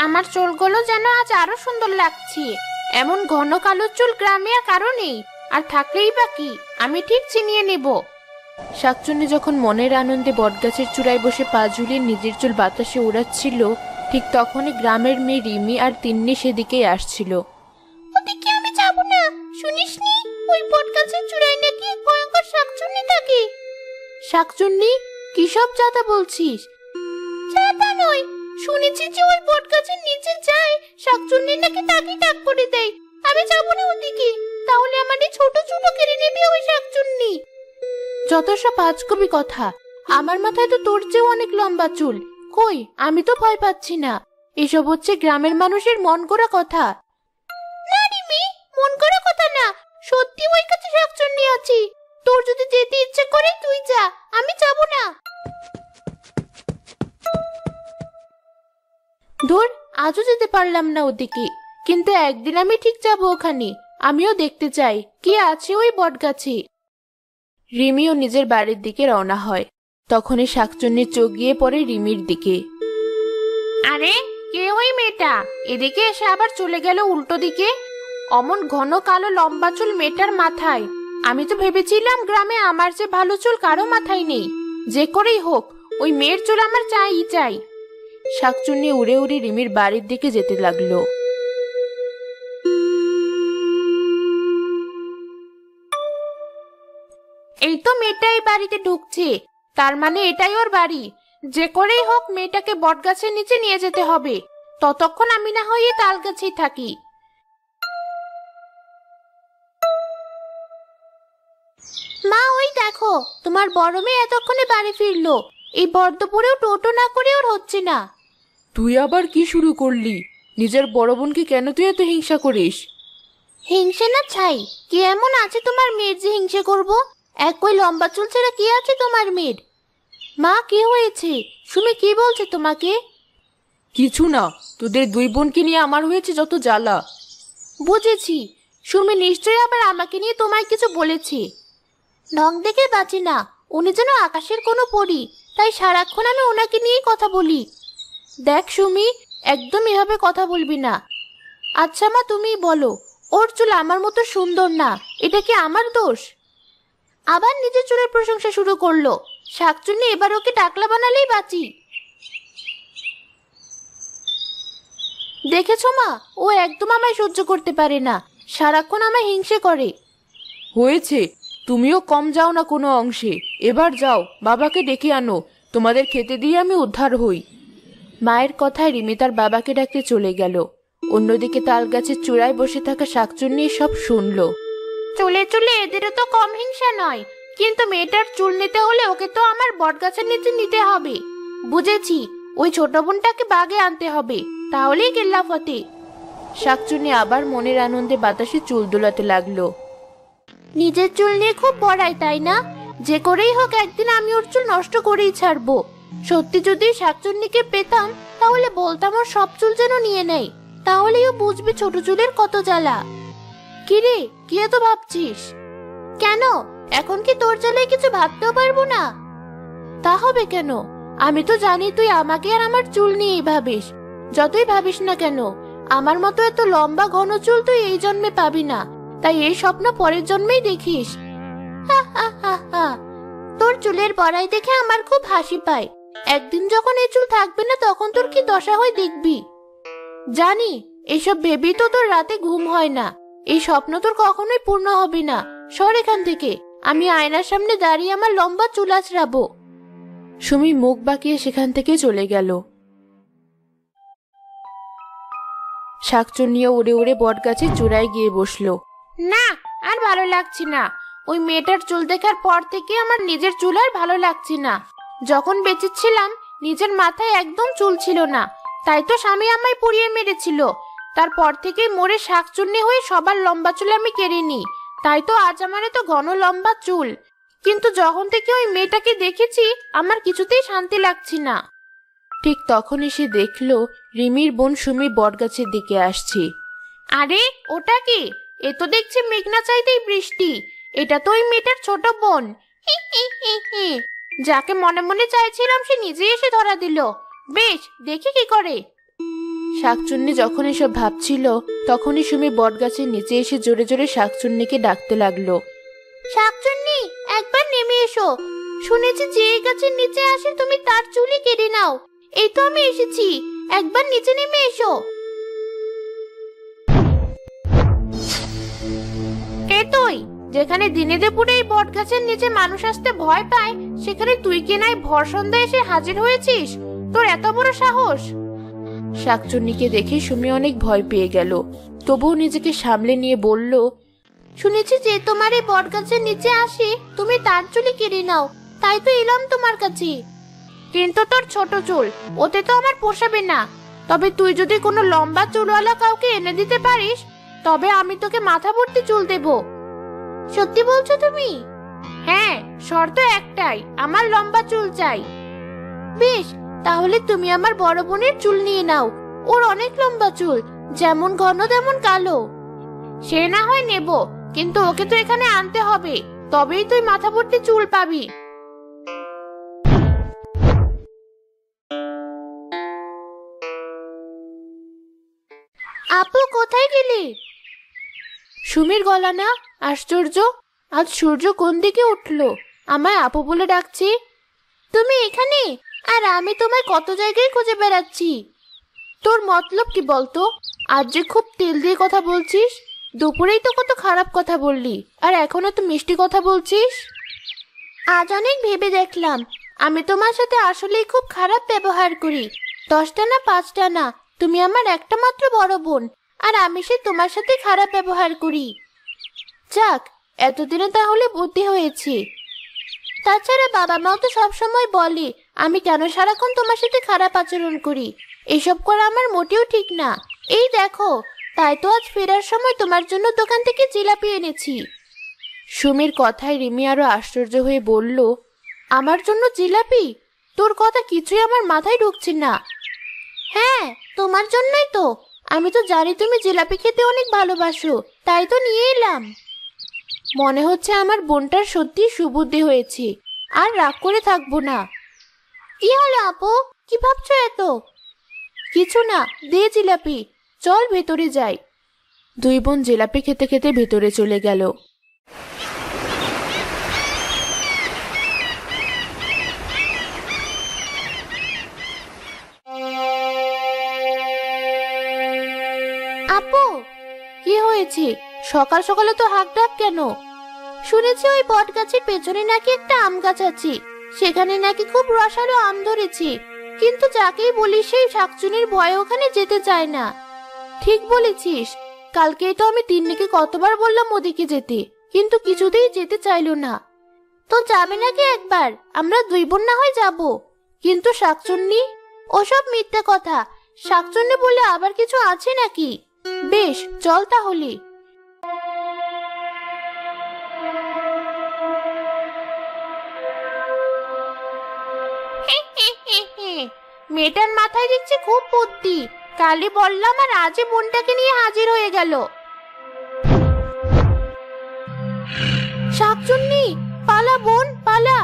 আমার চুলগুলো যেন আজ আরো সুন্দর লাগছে। এমন ঘন কালো চুল গ্রামে আর কারো নেই, আর থাকলেই বা কি, আমি ঠিক চিনিয়ে নেব। শাকচুন্নি যখন মনের আনন্দে বটগাছের চূড়ায় বসে পা ঝুলিয়ে নিজের চুল বাতাসে উড়াচ্ছিল, ঠিক তখনই গ্রামের মেয়ে রিমি আর তিন্নি সেদিকেই আসছিল। ওদিকে আমি যাব না, শুনিসনি? ওই বটগাছের চূড়ায় নাকি এক ভয়ঙ্কর শাকচুন্নি থাকে। শাকচুন্নি, কি সব যাতা বলছিস? যাতা নয়, শুনেছি যে ওই বটগাছের নিচে যায় শাকচুন্নি নাকি তাকে ডাক করে দেয়। আমি যাব না ওদিকে, তাহলে আমার এই ছোট ছোট কেড়ে নেবে ওই শাকচুন্নি। যত সব আজগুবি কথা, আমার মাথায় তো তোর চেয়েও অনেক লম্বা চুল। কই, আমি তো ভয় পাচ্ছি না। এসব হচ্ছে গ্রামের মানুষের মন গড়া কথা। না রিমি, মন করা কথা না, সত্যি ওই কাছে শাকচুন্নি আছে। তোর যদি যেতে ইচ্ছে করে তুই যা, আমি যাব না। ধুর, আজও যেতে পারলাম না ওদিকে, কিন্তু একদিন আমি ঠিক যাব ওখানে। আমিও দেখতে চাই কি আছে ওই বটগাছে। রিমিও নিজের বাড়ির দিকে রওনা হয়। তখনই শাকচুন্নির চোখ গিয়ে পড়ে রিমির দিকে। আরে, কে ওই মেয়েটা? এদিকে এসে আবার চলে গেল উল্টো দিকে। অমন ঘন কালো লম্বা চুল মেয়েটার মাথায়। আমি তো ভেবেছিলাম গ্রামে আমার যে ভালো চুল কারো মাথায় নেই। যে করেই হোক, ওই মেয়ের চুল আমার চাই চাই। শাকচুন্নি উড়ে উড়ে রিমির বাড়ির দিকে যেতে লাগলো। এই তো মেয়েটা এই বাড়িতে ঢুকছে, তার মানে এটাই ওর বাড়ি। যে করেই হোক মেয়েটাকে বটগাছের নিচে নিয়ে যেতে হবে। ততক্ষণ আমি না হয় এই তাল গাছেই থাকি। মা, ওই দেখো, তোমার বড় মেয়ে এতক্ষণে বাড়ি ফিরলো। এই বর্ধপুরেও টোটো না করে ওর হচ্ছে না। তুই আবার কি শুরু করলি? নিজের বড় বোনকে কেন তুই এত হিংসা করিস? হিংসে না ছাই, কি এমন আছে তোমার মেয়ের যে হিংসে করব? এক ওই লম্বা চুল ছেড়ে কি আছে তোমার মেয়ের? মা, কি হয়েছে? সুমি কি বলছে তোমাকে? কিছু না, তোদের দুই বোনকে নিয়ে আমার হয়েছে যত জ্বালা। বুঝেছি, সুমি নিশ্চয়ই আবার আমাকে নিয়ে তোমায় কিছু বলেছে। ঢং দেখে বাঁচি না, উনি যেন আকাশের কোনো পরী, তাই সারাক্ষণ আমি ওনাকে নিয়েই কথা বলি। দেখ সুমি, একদম এভাবে কথা বলবি না। আচ্ছা মা, তুমি বলো, ওর চুল আমার মতো সুন্দর না, এটা কি আমার দোষ? আবার নিজের চুলের প্রশংসা শুরু করলো। শাকচুন্নি এবার ওকে টাকলা বানালেই বাঁচি। দেখেছো মা, ও একদম আমায় সহ্য করতে পারে না, সারাক্ষণ আমায় হিংসে করে। হয়েছে, তুমিও কম যাও না কোনো অংশে। এবার যাও, বাবাকে ডেকে আনো, তোমাদের খেতে দিয়ে আমি উদ্ধার হই। মায়ের কথায় রিমি তার বাবাকে ডাকতে চলে গেল। অন্যদিকে তাল গাছের চূড়ায় বসে থাকা শাকচুন্নি সব শুনলো। চলে চলে এদেরও তো কম হিংসা নয়, কিন্তু মেয়েটার চুল নিতে হলে ওকে তো আমার বটগাছের নিচে নিতে হবে। বুঝেছি, ওই ছোট বোনটাকে বাগে আনতে হবে, তাহলেই কেল্লা ফতে। শাকচুন্নি আবার মনের আনন্দে বাতাসে চুল দোলাতে লাগলো। নিজের চুল নিয়ে খুব বড়াই, তাই না? যে করেই হোক একদিন আমি ওর চুল নষ্ট করেই ছাড়বো। সত্যি যদি শাকচুন্নিকে পেতাম, তাহলে বলতাম ওর সব চুল যেন নিয়ে নেয়, তাহলেই ও বুঝবে ছোট চুলের কত জ্বালা। কিরে, কি এত ভাবছিস? কেন, এখন কি তোর জ্বালায় কিছু ভাবতেও পারবো না? তা হবে কেন? আমি তো জানি তুই আমাকে আর আমার চুল নিয়েই ভাবিস। যতই ভাবিস না কেন, আমার মতো এত লম্বা ঘন চুল তুই এই জন্মে পাবি না, তাই এই স্বপ্ন পরের জন্মেই দেখিস। হা হা হা হা, তোর চুলের বড়াই দেখে আমার খুব হাসি পায়। একদিন যখন এই চুল থাকবে না, তখন তোর কি দশা হয় দেখবি। জানি, এসব ভেবেই তো তোর রাতে ঘুম হয় না। এই স্বপ্ন তোর কখনোই পূর্ণ হবে না। সর এখান থেকে, আমি আয়নার সামনে দাঁড়িয়ে আমার লম্বা চুল আঁচড়াবো। সুমি মুখ বাঁকিয়ে সেখান থেকে চলে গেল। শাকচুন্নিও উড়ে উড়ে বটগাছের চূড়ায় গিয়ে বসলো। না, আর ভালো লাগছে না। ওই মেয়েটার চুল দেখার পর থেকে আমার নিজের চুল আর ভালো লাগছে না। যখন বেঁচে ছিলাম, নিজের মাথায় একদম চুল ছিল না, তাই তো স্বামী আমায় পুড়িয়ে মেরেছিল। তারপর থেকে মরে শাকচুন্নি হয়ে সবার লম্বা চুল আমি কেড়ে নিই, তাই তো আজ আমার এত ঘন লম্বা চুল। কিন্তু যখন থেকে ওই মেয়েটাকে দেখেছি, আমার কিছুতেই শান্তি লাগছে না। ঠিক তখনই সে দেখলো রিমির বোন সুমি বটগাছের দিকে আসছে। আরে, ওটা কি? এ তো দেখছি মেঘনা চাইতেই বৃষ্টি। এটা তো ওই মেয়েটার ছোট বোন। হি হি হি হি, যাকে মনে মনে চাইছিলাম সে নিজে এসে ধরা দিল। বেশ, দেখি কি করে। শাকচুন্নি যখন এসব ভাবছিল তখনই সুমি বটগাছের নিচে এসে জোরে জোরে শাকচুন্নিকে ডাকতে লাগলো। শাকচুন্নি, একবার নেমে এসো। শুনেছি যে এই গাছের নিচে আসে তুমি তার চুলই কেটে নাও। এই তো আমি এসেছি, একবার নিচে নেমে এসো। কে তুই? যেখানে দিনে দুপুরে এই বট গাছের নিচে মানুষ আসতে ভয় পায়, সেখানে তুই কি নাই ভর সন্ধ্যায় এসে হাজির হয়েছিস? তোর এত বড় সাহস! শাকচুন্নিকে দেখে সুমি অনেক ভয় পেয়ে গেল, তবুও নিজেকে সামলে নিয়ে বলল, শুনেছি যে তোমার এই বট গাছের নিচে আসে তুমি তার চুলই কেটে নাও, তাই তো এলাম তোমার কাছে। কিন্তু তোর ছোট চুল, ওতে তো আমার পোষাবে না। তবে তুই যদি কোনো লম্বা চুলওয়ালা কাউকে এনে দিতে পারিস, তবে আমি তোকে মাথা ভর্তি চুল দেব। সত্যি বলছো তুমি? হ্যাঁ, শর্ত একটাই, আমার লম্বা চুল চাই। বেশ, তাহলে তুমি আমার বড় বোনের চুল নিয়ে নাও। ওর অনেক লম্বা চুল, যেমন ঘন তেমন কালো। সে না হয় নেব, কিন্তু ওকে তো এখানে আনতে হবে, তবেই তুই মাথা ভর্তি চুল পাবি। আপু, কোথায় গেলি? সুমির গলা না? আশ্চর্য, আজ সূর্য কোন দিকে উঠলো, আমায় আপু বলে ডাকছি। তুমি এখানে? আর আমি তোমায় কত জায়গায় খুঁজে বেড়াচ্ছি। তোর মতলব কি বলতো? আজ যে খুব তেল দিয়ে কথা বলছিস। দুপুরেই তো কত খারাপ কথা বললি, আর এখনো তো মিষ্টি কথা বলছিস। আজ অনেক ভেবে দেখলাম, আমি তোমার সাথে আসলেই খুব খারাপ ব্যবহার করি। 10টা না 5টা না, তুমি আমার একটা মাত্র বড় বোন, আর আমি সে তোমার সাথে খারাপ ব্যবহার করি। যাক, এতদিনে তাহলে বুদ্ধি হয়েছে। তাছাড়া বাবা মাও তো সবসময় বলে আমি কেন সারাক্ষণ তোমার সাথে খারাপ আচরণ করি। এসব করা আমার মোটেও ঠিক না। এই দেখো, তাই তো আজ ফেরার সময় তোমার জন্য দোকান থেকে জিলাপি এনেছি। সুমির কথায় রিমি আরো আশ্চর্য হয়ে বলল, আমার জন্য জিলাপি? তোর কথা কিছুই আমার মাথায় ঢুকছে না। হ্যাঁ, তোমার জন্যই তো। আমি তো জানি তুমি জিলাপি খেতে অনেক ভালোবাসো, তাই তো নিয়ে এলাম। মনে হচ্ছে আমার বোনটার সত্যি সুবুদ্ধি হয়েছে, আর রাগ করে থাকবো না। কি হলো আপু, কি ভাবছো এত? কিছু না, দে জিলাপি, চল ভেতরে যাই। দুই বোন জিলাপি খেতে খেতে ভেতরে চলে গেল। আপু, কি হয়েছে? সকাল সকালে তো হাঁক ডাক কেন? শুনেছি ওই বট গাছের পেছনে নাকি একটা আম গাছ আছে, সেখানে নাকি খুব রসালো আম ধরেছে। কিন্তু যাকেই বলি সেই শাকচুনির ভয়ে ওখানে যেতে চায় না। ঠিক বলেছিস, কালকেই তো আমি তিন্নিকে কতবার বললাম ওদিকে যেতে, কিন্তু কিছুতেই যেতে চাইলো না। তো যাবে নাকি একবার? আমরা দুই বোন না হয় যাব। কিন্তু শাকচুন্নি? ওসব মিথ্যে কথা। শাকচুন্নি বলে আবার কিছু আছে নাকি? বেশ, চল তাহলে। মেয়েটার মাথায় দেখছি খুব বুদ্ধি। কালই বললাম আর আজই বোনটাকে নিয়ে হাজির হয়ে গেল। শাকচুন্নি, পালা বোন, পালা।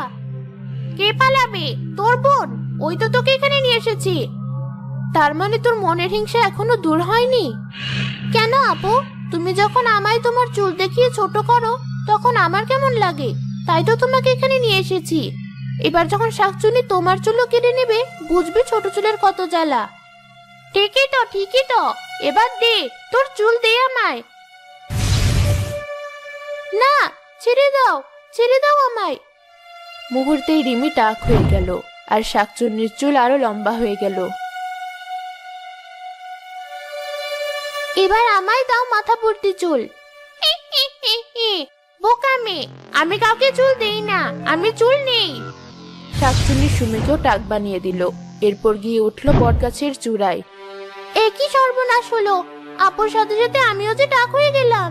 কে পালাবে? তোর বোন, ওই তো তোকে এখানে নিয়ে এসেছি। তার মানে তোর মনের হিংসা এখনো দূর হয়নি? কেন আপু, তুমি যখন আমায় তোমার চুল দেখিয়ে ছোট করো তখন আমার কেমন লাগে, তাই তো তোমাকে এখানে নিয়ে এসেছি। এবার যখন শাকচুন্নি তোমার চুলও কেটে নেবে, বুঝবে ছোট চুলের কত জ্বালা। ঠিকই তো, ঠিকই তো। এবার দে, তোর চুল দে আমায়। না, ছেড়ে দাও, ছেড়ে দাও আমায়। মুহূর্তেই রিমি টাক হয়ে গেল, আর শাকচুন্নির চুল আরো লম্বা হয়ে গেল। এবার আমায় দাও মাথা ভর্তি চুল। বোকা মেয়ে, আমি কাউকে চুল দেই না, আমি চুল নেই। শাকচুন্নি সুমিকেও টাক বানিয়ে দিল, এরপর গিয়ে উঠল বটগাছের চূড়ায়। একই সর্বনাশ হলো, আপুর সাথে সাথে আমিও যে টাক হয়ে গেলাম।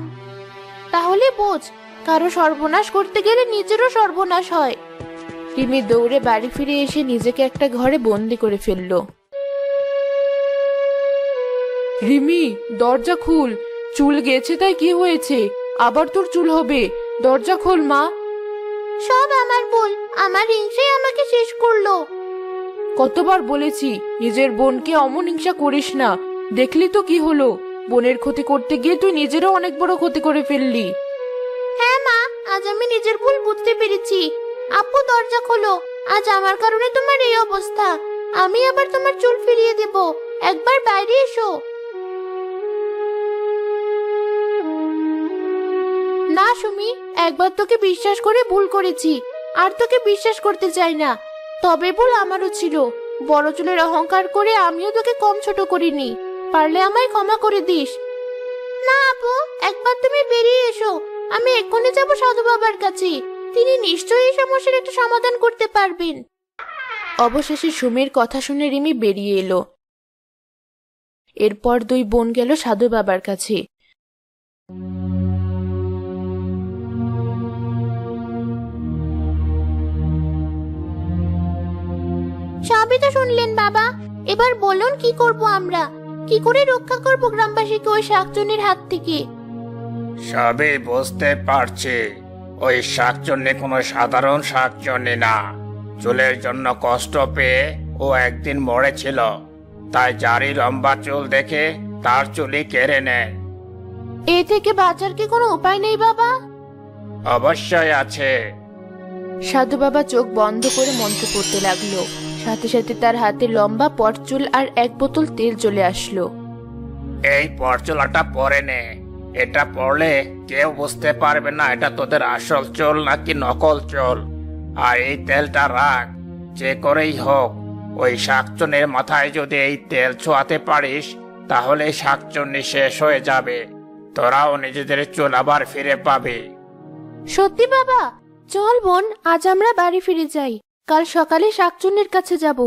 তাহলে বোঝ, কারো সর্বনাশ করতে গেলে নিজেরও সর্বনাশ হয়। রিমি দৌড়ে বাড়ি ফিরে এসে নিজেকে একটা ঘরে বন্দি করে ফেলল। রিমি, দরজা খুল, চুল গেছে তাই কি হয়েছে? আবার তোর চুল হবে, দরজা খোল মা। সব আমার ভুল, আমার হিংসে আমাকে শেষ করলো। কতবার বলেছি নিজের বোনকে অমন হিংসা করিস না, দেখলি তো কি হলো, বোনের ক্ষতি করতে গিয়ে তুই নিজেরও অনেক বড় ক্ষতি করে ফেললি। হ্যাঁ মা, আজ আমি নিজের ভুল বুঝতে পেরেছি। আপু দরজা খোলো, আজ আমার কারণে তোমার এই অবস্থা। আমি আবার তোমার চুল ফিরিয়ে দেব, একবার বাইরে এসো। না সুমি, একবার তোকে বিশ্বাস করে ভুল করেছি, আর তোকে বিশ্বাস করতে চাই না। তবে ভুল আমারও ছিল, বড় চুলের অহংকার করে আমিও তোকে কম ছোট করিনি। পারলে আমায় ক্ষমা করে দিস। না আপু, একবার তুমি বেরিয়ে এসো, আমি এক্ষুনি যাবো সাধু বাবার কাছে। তিনি নিশ্চয়ই এই সমস্যার একটা সমাধান করতে পারবেন। অবশেষে সুমির কথা শুনে রিমি বেরিয়ে এলো। এরপর দুই বোন গেল সাধু বাবার কাছে। সবই তো শুনলেন বাবা, এবার বলুন কি করব আমরা? কি করে রক্ষা করব গ্রামবাসীকে ওই শাকচুন্নির হাত থেকে? সবই বুঝতে পারছি, ওই শাকচুন্নি কোনো সাধারণ শাকচুন্নি না। চুলের জন্য কষ্ট পেয়ে ও একদিন মরেছিল, তাই যারই লম্বা চুল দেখে তার চুলই কেড়ে নেয়। এ থেকে বাঁচার কি কোনো উপায় নেই বাবা? অবশ্যই আছে। সাধু বাবা চোখ বন্ধ করে মন্ত্র পড়তে লাগলো। সাথে সাথে তার হাতে লম্বা পটচুল আর এক বোতল তেল চলে আসলো। এই পরচুলাটা পরে নে, এটা পরলে কেউ বুঝতে পারবে না এটা তোদের আসল চুল নাকি নকল চুল। আর এই তেলটা রাখ, যে করেই হোক ওই শাকচুন্নির মাথায় যদি এই তেল ছোঁয়াতে পারিস, তাহলে শাকচুন্নি শেষ হয়ে যাবে, তোরাও নিজেদের চুল আবার ফিরে পাবি। সত্যি বাবা? চল বোন, আজ আমরা বাড়ি ফিরে যাই, কাল সকালে শাকচুন্নির কাছে যাব।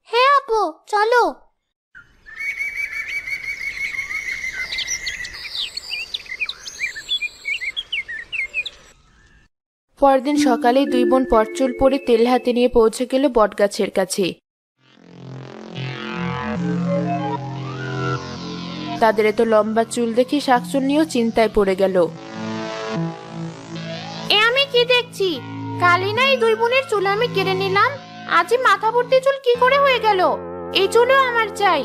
হ্যাঁ আপু, চলো। পরদিন সকালে দুই বোন পটচুল পরে তেল হাতে নিয়ে পৌঁছে গেল বটগাছের কাছে। তাদের এত লম্বা চুল দেখে শাকচুন্নিও চিন্তায় পড়ে গেল। এ আমি কি দেখছি? কালই না এই দুই বোনের চুল আমি কেড়ে নিলাম, আজই মাথা ভর্তি চুল কি করে হয়ে গেল? এই চুলও আমার চাই।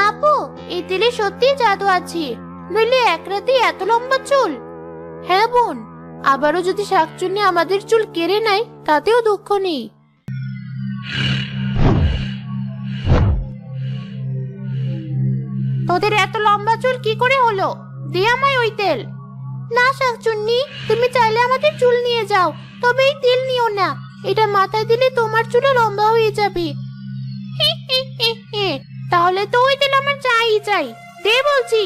আপু, এই তেলে সত্যি জাদু আছে, নইলে এক রাতে এত লম্বা চুল। হ্যাঁ বোন, আবারও যদি শাকচুন্নি আমাদের চুল কেড়ে নেয় তাতেও দুঃখ নেই। তোদের এত লম্বা চুল কি করে হলো? দে আমায় ওই তেল। না শাকচুন্নি, তুমি চাইলে আমাদের চুল নিয়ে যাও, তবে এই তেল নিও না, এটা মাথায় দিলে তোমার চুলও লম্বা হয়ে যাবে। তাহলে তো ওই তেল আমার চাই চাই, দে বলছি।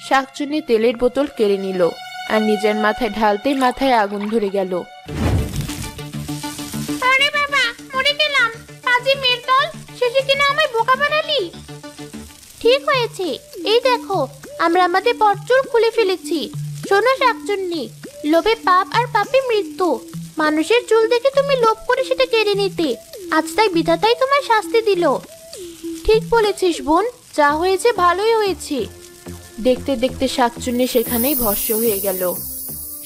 শাকচুন্নি তেলের বোতল কেড়ে নিল আর নিজের মাথায় ঢালতেই মাথায় আগুন ধরে গেল। আরে বাবা, মরে গেলাম। পাজি মেয়ের দল, শেষে কিনা আমায় বোকা বানালি। ঠিক হয়েছে, এই দেখো আমরা আমাদের পটচুল খুলে ফেলেছি। শোনো শাকচুন্নি, লোভে পাপ আর পাপে মৃত্যু। মানুষের চুল দেখে তুমি লোভ করে সেটা কেড়ে নিতে, আজ তাই বিধাতাই তোমার শাস্তি দিল। ঠিক বলেছিস বোন, যা হয়েছে ভালোই হয়েছে। দেখতে দেখতে শাকচুন্নি সেখানেই ভস্ম হয়ে গেল।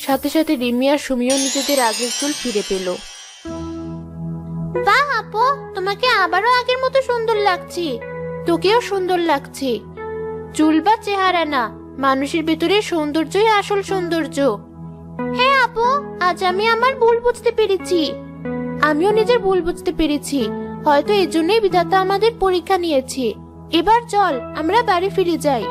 সাথে সাথে রিমি আর সুমিও নিজেদের আগের চুল ফিরে পেল। বাহ আপু, তোমাকে আবারও আগের মতো সুন্দর লাগছে। তোকেও সুন্দর লাগছে। চুল বা চেহারা না, মানুষের ভিতরে সৌন্দর্যই আসল সৌন্দর্য। হ্যাঁ আপু, আজ আমি আমার ভুল বুঝতে পেরেছি। আমিও নিজের ভুল বুঝতে পেরেছি, হয়তো এজন্যই বিধাতা আমাদের পরীক্ষা নিয়েছে। এবার চল আমরা বাড়ি ফিরে যাই।